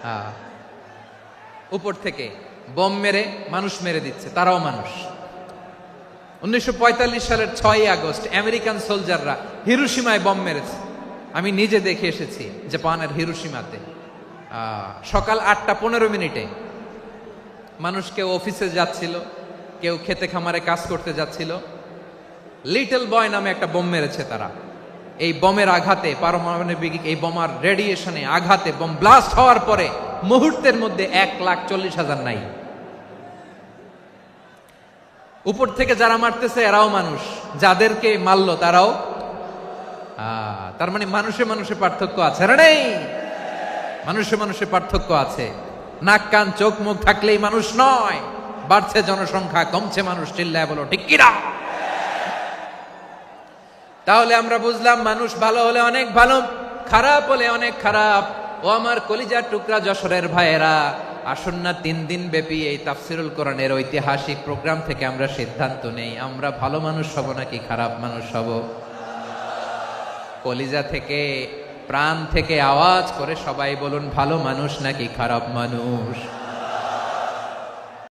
আহ, উপর থেকে বম মেরে মানুষ মেরে দিচ্ছে, তারাও মানুষ। 1945 সালের 6ই আগস্ট আমেরিকান সোলজাররা হিরোশিমায় বম মেরেছে। আমি নিজে দেখে এসেছি জাপানের হিরোশিমাতে। সকাল 8:15 মানুষ কেউ অফিসে যাচ্ছিল, কেউ খেতে খামারে কাজ করতে যাচ্ছিল। লিটল বয় নামে একটা বোম মেরেছে তারা। এই বোমের আঘাতে, পারমাণবিক এই বোমার রেডিয়েশনে আঘাতে বোম ব্লাস্ট হওয়ার পরে মুহূর্তের মধ্যে 1,40,000 নাই। উপর থেকে যারা মারতেছে এরাও মানুষ, যাদেরকে মারলো তারাও। তার মানে মানুষে মানুষে পার্থক্য আছে না? নেই? মানুষে মানুষে পার্থক্য আছে। নাক কান চোখ মুখ থাকলেই মানুষ নয়। বাড়ছে জনসংখ্যা, কমছে মানুষ। চিল্লায় বলো ঠিক কিনা? তাহলে আমরা বুঝলাম মানুষ ভালো হলে অনেক ভালো, খারাপ হলে অনেক খারাপ। ও আমার কলিজার টুকরা যশোরের ভাইয়েরা, আসুন না 3 দিন ব্যাপী এই তাফসিরুল কোরআনের ঐতিহাসিক প্রোগ্রাম থেকে আমরা সিদ্ধান্ত নেই, আমরা ভালো মানুষ হব নাকি খারাপ মানুষ হব। কলিজা থেকে, প্রাণ থেকে আওয়াজ করে সবাই বলুন, ভালো মানুষ নাকি খারাপ মানুষ।